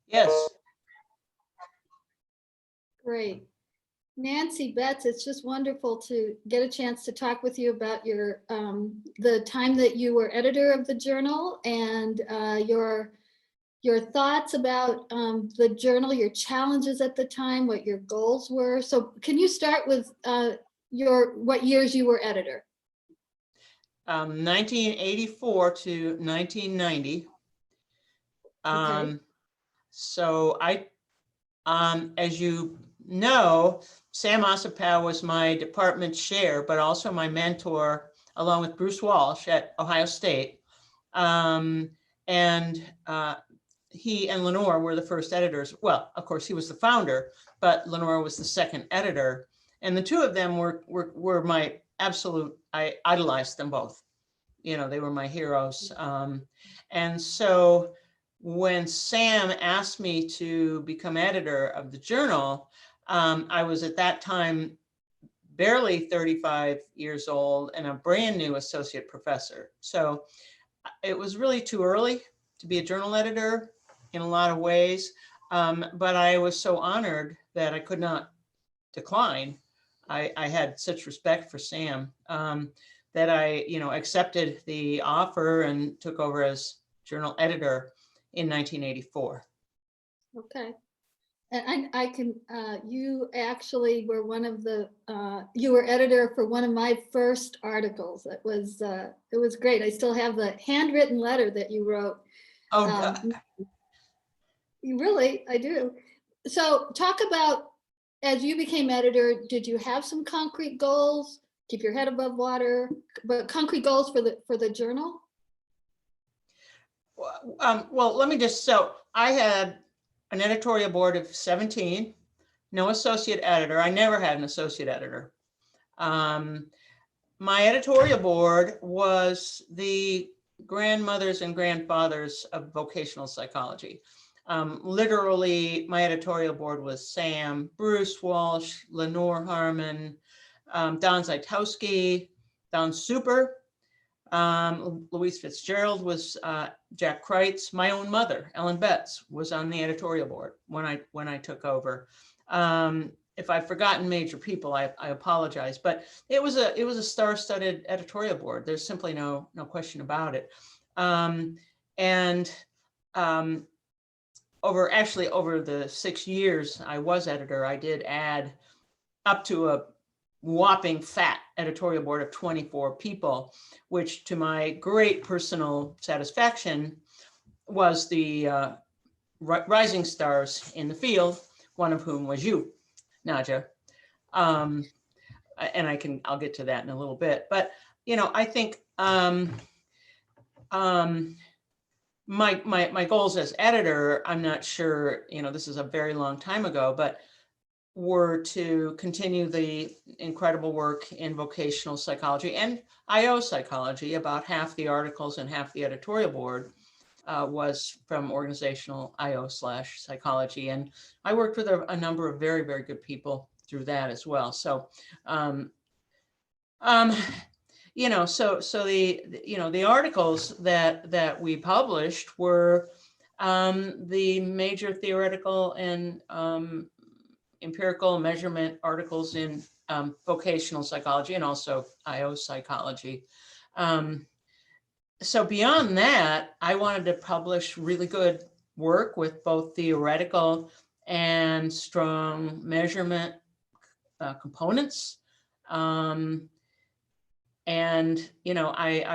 Yes. Great. Nancy, Betz, it's just wonderful to get a chance to talk with you about your the time that you were editor of the journal and your thoughts about the journal, your challenges at the time, what your goals were. So can you start with what years you were editor? 1984 to 1990. Okay. So as you know, Sam Ossipow was my department chair, but also my mentor, along with Bruce Walsh at Ohio State. And he and Lenore were the first editors. Well, of course, he was the founder, but Lenore was the second editor. And the two of them were my absolute, I idolized them both. You know, they were my heroes. And so when Sam asked me to become editor of the journal, I was at that time barely 35 years old and a brand new associate professor. So it was really too early to be a journal editor in a lot of ways. But I was so honored that I could not decline. I had such respect for Sam that I, accepted the offer and took over as journal editor in 1984. Okay. And I can, you actually were one of the, you were editor for one of my first articles. It was great. I still have the handwritten letter that you wrote. Oh, You really, I do. So talk about, as you became editor, did you have some concrete goals? Keep your head above water, but concrete goals for the journal? well, let me just, so I had an editorial board of 17, no associate editor. I never had an associate editor. My editorial board was the grandmothers and grandfathers of vocational psychology. Literally, my editorial board was Sam, Bruce Walsh, Lenore Harmon, Don Zaitowski, Don Super, Louise Fitzgerald was Jack Kreitz. My own mother, Ellen Betz, was on the editorial board when I took over. If I've forgotten major people, I apologize, but it was a star-studded editorial board. There's simply no question about it. Over the 6 years I was editor, I did add up to a whopping fat editorial board of 24 people, which to my great personal satisfaction was the rising stars in the field, one of whom was you, Nadja. And I'll get to that in a little bit. But, I think my goals as editor, I'm not sure, this is a very long time ago, but were to continue the incredible work in vocational psychology and IO psychology. About half the articles and half the editorial board was from organizational IO/psychology. And I worked with a number of very, very good people through that as well. So, so the articles that we published were the major theoretical and empirical measurement articles in vocational psychology and also IO psychology. So beyond that, I wanted to publish really good work with both theoretical and strong measurement components. I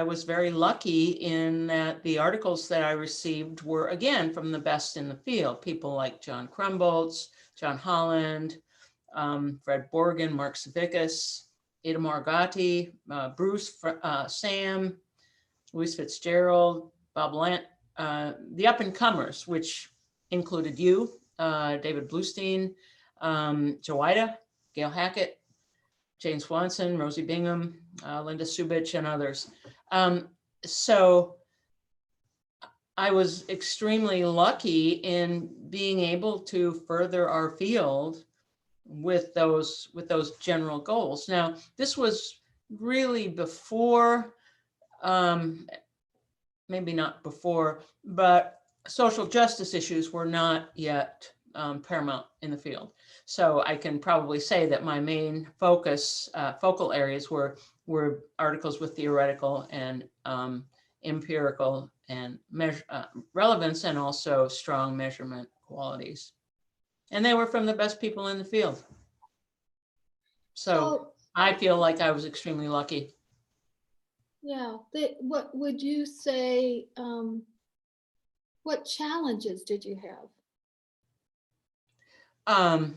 was very lucky in that the articles that I received were, again, from the best in the field. People like John Krumboltz, John Holland, Fred Borgen, Mark Savickas, Itamar Gatti, Bruce, Sam, Louise Fitzgerald, Bob Lant, the up-and-comers, which included you, David Bluestein, Joida, Gail Hackett, Jane Swanson, Rosie Bingham, Linda Subich, and others. So I was extremely lucky in being able to further our field with those general goals. Now, this was really before, maybe not before, but social justice issues were not yet paramount in the field. So I can probably say that my main focal areas were articles with theoretical and empirical and relevance, and also strong measurement qualities. And they were from the best people in the field. So I feel like I was extremely lucky. Yeah, what would you say, what challenges did you have?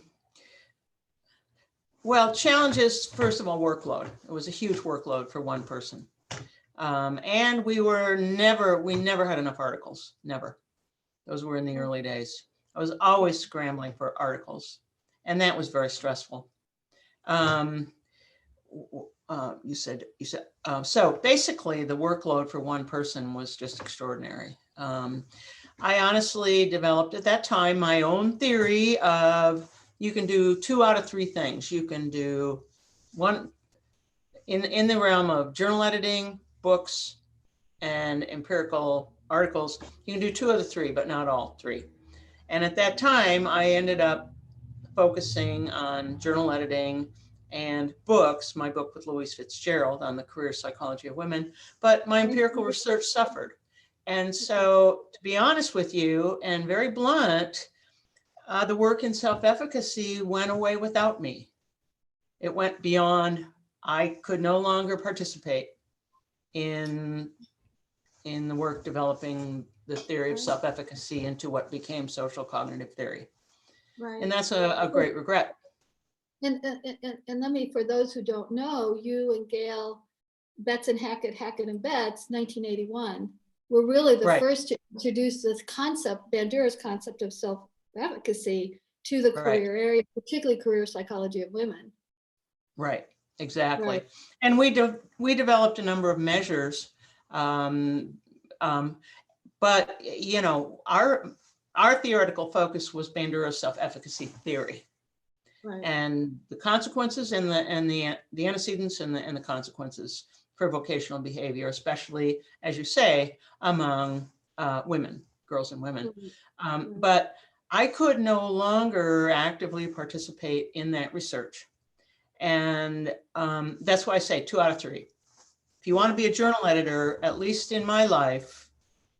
Well, challenges, first of all, workload. It was a huge workload for one person. And we never had enough articles, never. Those were in the early days. I was always scrambling for articles, and that was very stressful. So basically the workload for one person was just extraordinary. I honestly developed at that time my own theory of you can do 2 out of 3 things. You can do one in the realm of journal editing, books, and empirical articles. You can do 2 of the 3, but not all 3. And at that time, I ended up focusing on journal editing and books, my book with Louise Fitzgerald on the career psychology of women, but my empirical research suffered. And so, to be honest with you, and very blunt, the work in self-efficacy went away without me. It went beyond, I could no longer participate in the work developing the theory of self-efficacy into what became social cognitive theory. Right. And that's a great regret. And let me, for those who don't know, you and Gail, Betz and Hackett, Hackett and Betz, 1981, were really the first to introduce this concept, Bandura's concept of self-efficacy to the career area, particularly career psychology of women. Right, exactly. And we developed a number of measures, but you know, our theoretical focus was Bandura's self-efficacy theory. And the consequences and the antecedents and the consequences for vocational behavior, especially, as you say, among women, girls and women. But I could no longer actively participate in that research. And that's why I say 2 out of 3. If you want to be a journal editor, at least in my life,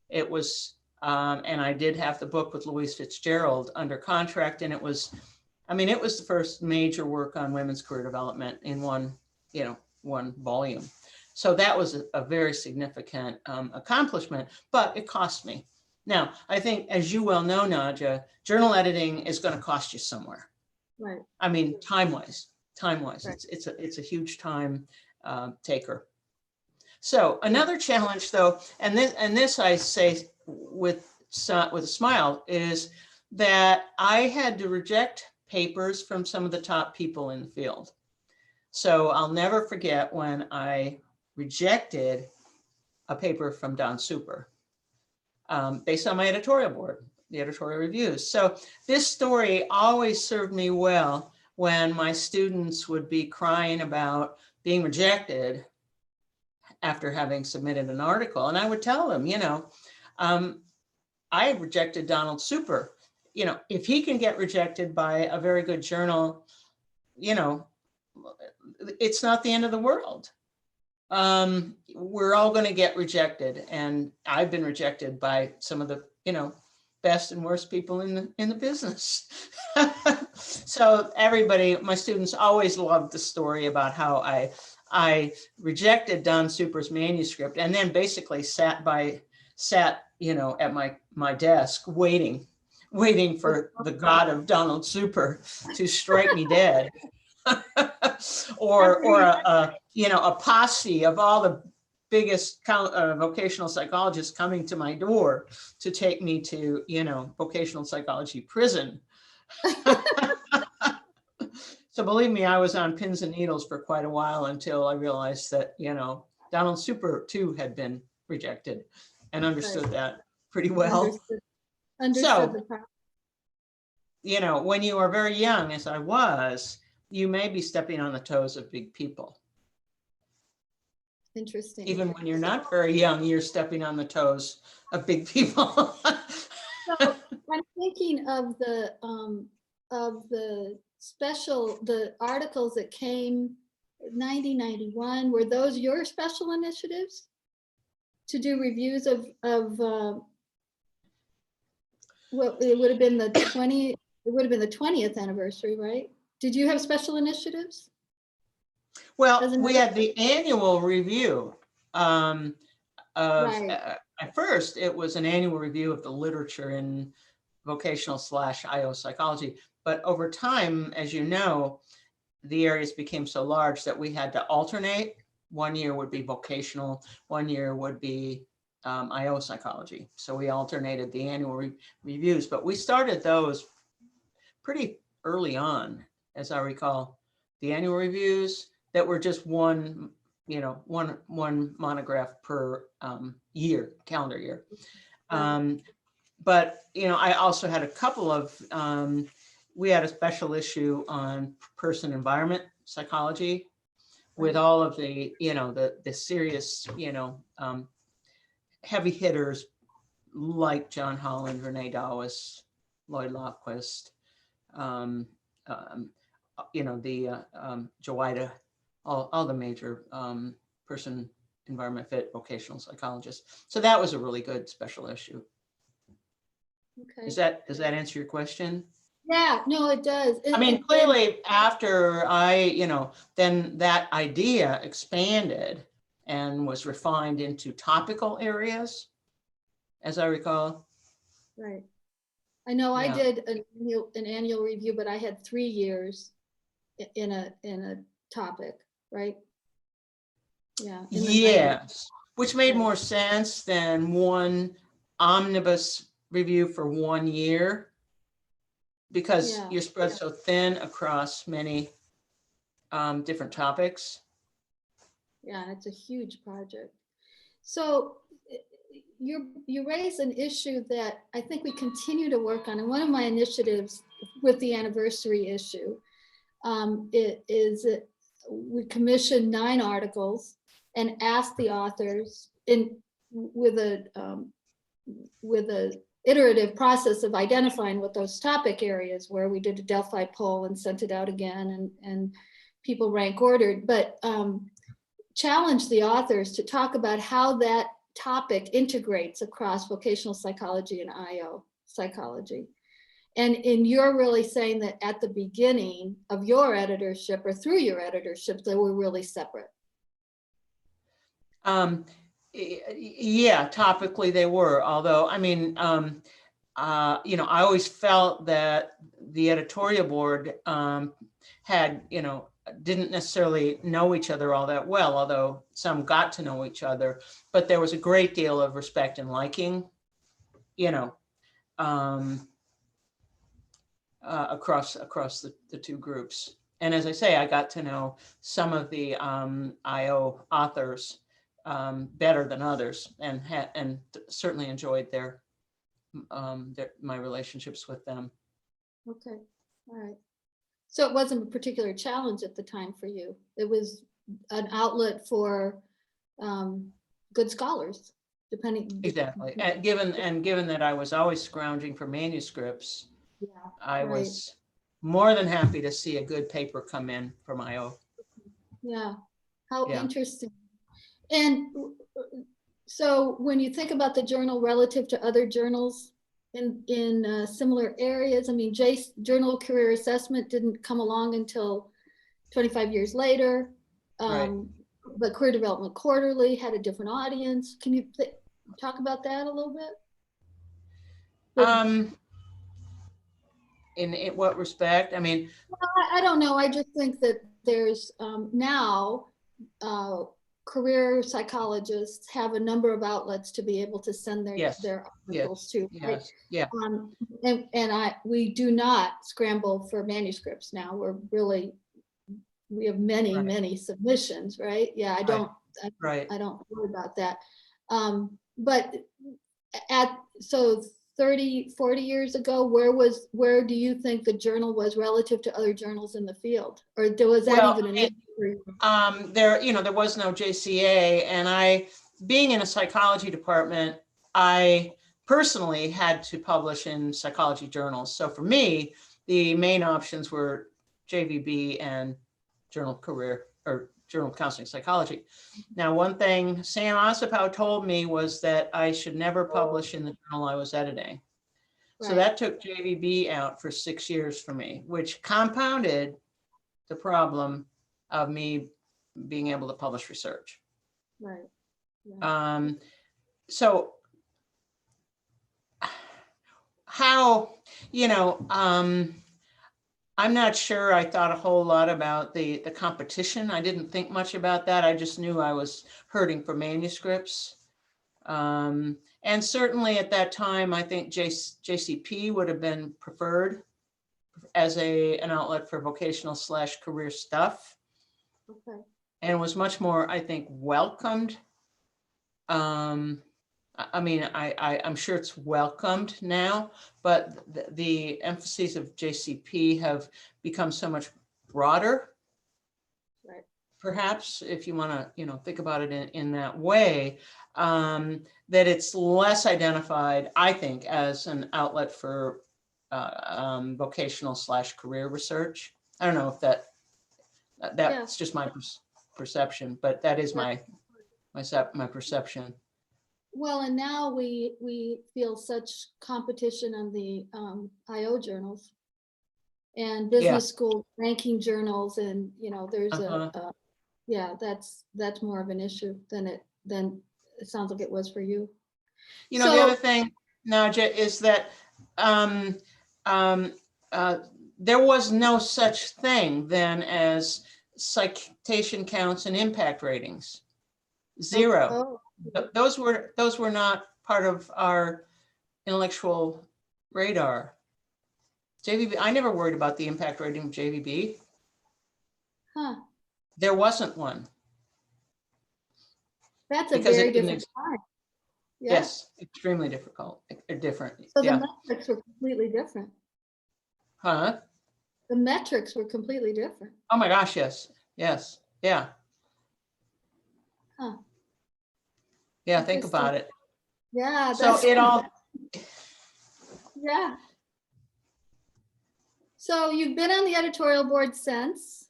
it was, and I did have the book with Louise Fitzgerald under contract, and it was the first major work on women's career development in one volume. So that was a very significant accomplishment, but it cost me. Now, I think, as you well know, Nadja, journal editing is going to cost you somewhere. Right. I mean, time-wise, it's a huge time taker. So another challenge, though, and this I say with a smile, is that I had to reject papers from some of the top people in the field. So I'll never forget when I rejected a paper from Don Super based on my editorial board, the editorial reviews. So this story always served me well when my students would be crying about being rejected after having submitted an article. And I would tell them, I rejected Donald Super. If he can get rejected by a very good journal, it's not the end of the world. We're all going to get rejected. And I've been rejected by some of the, best and worst people in the business. So everybody, my students always loved the story about how I rejected Don Super's manuscript and then basically sat at my desk waiting for the God of Donald Super to strike me dead. or a posse of all the biggest vocational psychologists coming to my door to take me to, vocational psychology prison. So believe me, I was on pins and needles for quite a while until I realized that, Donald Super too had been rejected and understood that pretty well. Understood So, when you are very young, as I was, you may be stepping on the toes of big people. Interesting. Even when you're not very young, you're stepping on the toes of big people. So I'm thinking of the special, the articles that came 90, 91, were those your special initiatives? To do reviews of, well, it would have been the 20th anniversary, right? Did you have special initiatives? Well, Doesn't we matter. had the annual review of, Right. at first, it was an annual review of the literature in vocational/IO psychology. But over time, as you know, the areas became so large that we had to alternate. One year would be vocational, one year would be IO psychology. So we alternated the annual reviews, but we started those pretty early on, as I recall, the annual reviews that were just one, one monograph per year, calendar year. But, I also had a couple of, we had a special issue on person environment psychology with all of the, the serious, heavy hitters like John Holland, Renee Dawes, Lloyd Lofquist, Joida, all the major person environment fit vocational psychologists. So that was a really good special issue. Okay. Does that answer your question? Yeah, no, it does. I mean, clearly after then that idea expanded and was refined into topical areas, as I recall. Right. I know I Yeah. did an annual review, but I had 3 years in a topic, right? Yeah. in the 90s. Yes, which made Right. more sense than one omnibus review for 1 year, because Yeah. you're spread so thin across many different topics. Yeah, and it's a huge project. So you raise an issue that I think we continue to work on. And one of my initiatives with the anniversary issue we commissioned 9 articles and asked the authors with a iterative process of identifying what those topic areas were. We did a Delphi poll and sent it out again, and people rank ordered, but challenged the authors to talk about how that topic integrates across vocational psychology and IO psychology. And you're really saying that at the beginning of your editorship or through your editorship, they were really separate. Yeah, topically they were, although, I mean, I always felt that the editorial board had, didn't necessarily know each other all that well, although some got to know each other, but there was a great deal of respect and liking, across the two groups. And as I say, I got to know some of the IO authors better than others, and certainly enjoyed my relationships with them. Okay, all right. So it wasn't a particular challenge at the time for you. It was an outlet for good scholars, depending. Exactly. And given that I was always scrounging for manuscripts, Yeah, I right. was more than happy to see a good paper come in from IO. Yeah, how Yeah. interesting. And so when you think about the journal relative to other journals in similar areas, I mean, Journal of Career Assessment didn't come along until 25 years later. Right. But Career Development Quarterly had a different audience. Can you talk about that a little bit? In what respect? I mean, Well, I don't know. I just think that there's now career psychologists have a number of outlets to be able to send their articles to. Right? Yes. Yeah. We do not scramble for manuscripts now. We have many, Right. many submissions, right? Yeah, I don't worry about that. But so 30, 40 years ago, where do you think the journal was relative to other journals in the field? Or was that even an issue for you? There was no JCA, and being in a psychology department, I personally had to publish in psychology journals. So for me, the main options were JVB and Journal of Career or Journal of Counseling Psychology. Now, one thing Sam Ossipow told me was that I should never publish in the journal I was editing. So Right. that took JVB out for 6 years for me, which compounded the problem of me being able to publish research. Right. Yeah. So how, I'm not sure I thought a whole lot about the competition. I didn't think much about that. I just knew I was hurting for manuscripts. And certainly at that time, I think JCP would have been preferred as an outlet for vocational / career stuff. Okay. And was much more, I think, welcomed. I'm sure it's welcomed now, but the emphases of JCP have become so much broader. Right. Perhaps if you want to, think about it in that way, that it's less identified, I think, as an outlet for vocational / career research. I don't know if that's Yeah. just my perception, but that is Yeah. my perception. Well, and now we feel such competition on the IO journals and business school ranking journals, and there's yeah, that's more of an issue than it sounds like it was for you. The other thing, Naja, is that there was no such thing then as citation counts and impact ratings. Zero. Oh. Those were not part of our intellectual radar. JVB, I never worried about the impact rating of JVB. Huh. There wasn't one. That's a very different time. Yeah. Yes, extremely different. So the metrics were completely different. Huh? The metrics were completely different. Oh my gosh, yes. Yes. Yeah. Huh. Yeah, think about it. Yeah. So it all. Yeah. So you've been on the editorial board since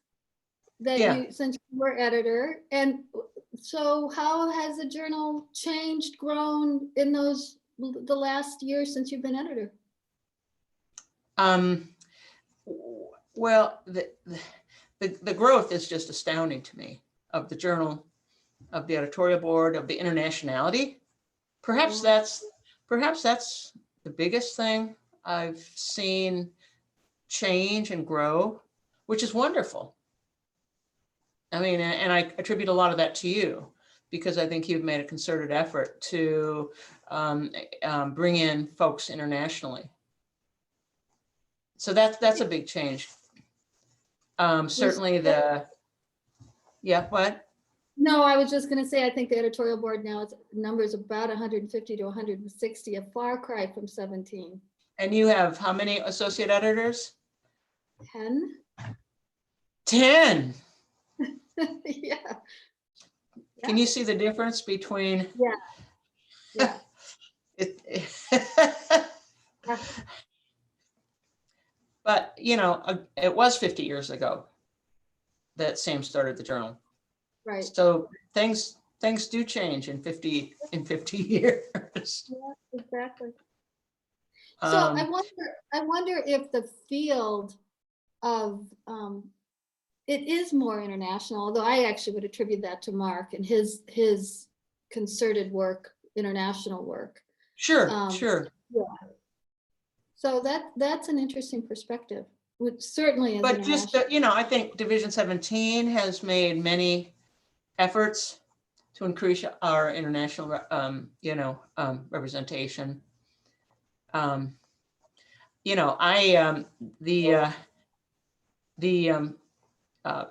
you were editor, and so how has the journal changed, grown in the last year since you've been editor? Well, the growth is just astounding to me of the journal, of the editorial board, of the internationality. Perhaps that's the biggest thing I've seen change and grow, which is wonderful. I mean, and I attribute a lot of that to you, because I think you've made a concerted effort to bring in folks internationally. So that's a big change. Certainly what? No, I was just going to say, I think the editorial board now numbers about 150 to 160, a far cry from 17. And you have how many associate editors? 10. 10. Yeah. Can you see the difference between? Yeah. But it was 50 years ago that Sam started the journal. Right. So things do change in 50 years. Yeah, exactly. So I wonder if the field of it is more international, although I actually would attribute that to Mark and his concerted work, international work. Sure. Yeah. So that's an interesting perspective, which certainly is. But just I think Division 17 has made many efforts to increase our international representation. The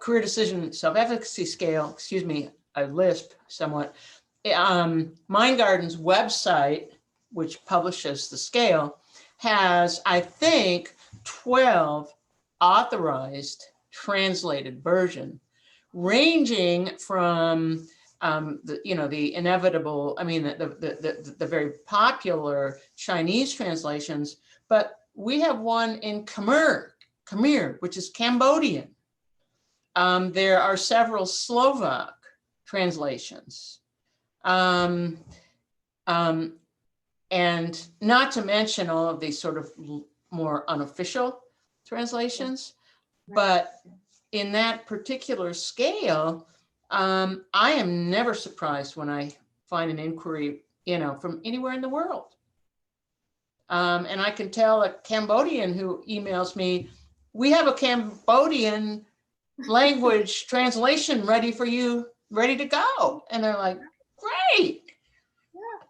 career decision self-efficacy scale, excuse me, I lisp somewhat. Mindgarden's website, which publishes the scale, has, I think, 12 authorized translated version, ranging from the inevitable, I mean, the very popular Chinese translations, but we have one in Khmer, which is Cambodian. There are several Slovak translations. And not to mention all of these sort of more unofficial translations, but in that particular scale, I am never surprised when I find an inquiry, from anywhere in the world. And I can tell a Cambodian who emails me, we have a Cambodian language translation ready for you, ready to go. And they're like, great. Yeah.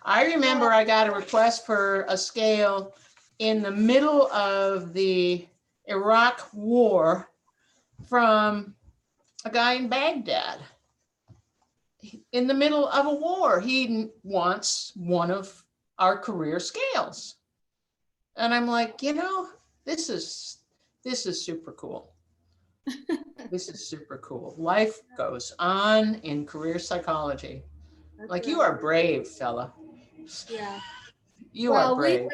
I remember I got a request for a scale in the middle of the Iraq War from a guy in Baghdad. In the middle of a war, he wants one of our career scales. And I'm like, this is super cool. This is super cool. Life goes on in career psychology. That's like right. You are brave, fella. Yeah. You are brave.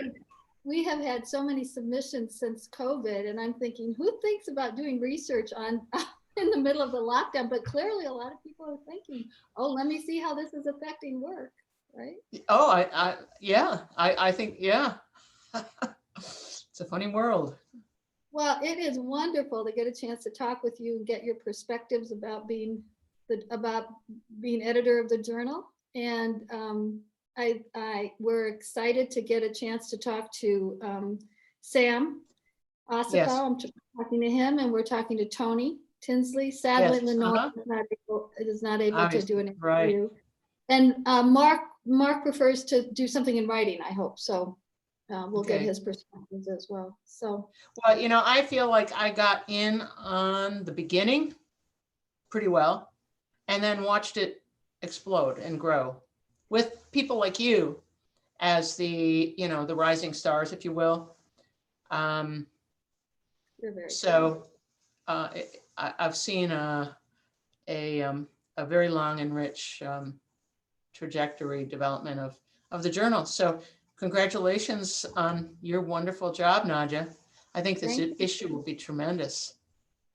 We have had so many submissions since COVID, and I'm thinking, who thinks about doing research on in the middle of the lockdown? But clearly a lot of people are thinking, oh, let me see how this is affecting work, right? Oh, I think, yeah. It's a funny world. Well, it is wonderful to get a chance to talk with you and get your perspectives about being editor of the journal. And we're excited to get a chance to talk to Sam Ossipow. Yes. I'm talking to him, and we're talking to Tony Tinsley. Sadly, Yes. Lenore is not able Obviously, to do an right. interview. And Mark prefers to do something in writing, I hope. So we'll get his perspectives as well. So, well, I feel like I got in on the beginning pretty well, and then watched it explode and grow with people like you as the rising stars, if you will. you're very So I've seen a very long and rich trajectory development of the journal. So congratulations on your wonderful job, Nadja. I think this issue will be tremendous.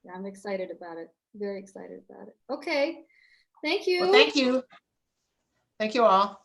Yeah, I'm excited about it. Very excited about it. Okay. Thank you. Well, thank you. Thank you all.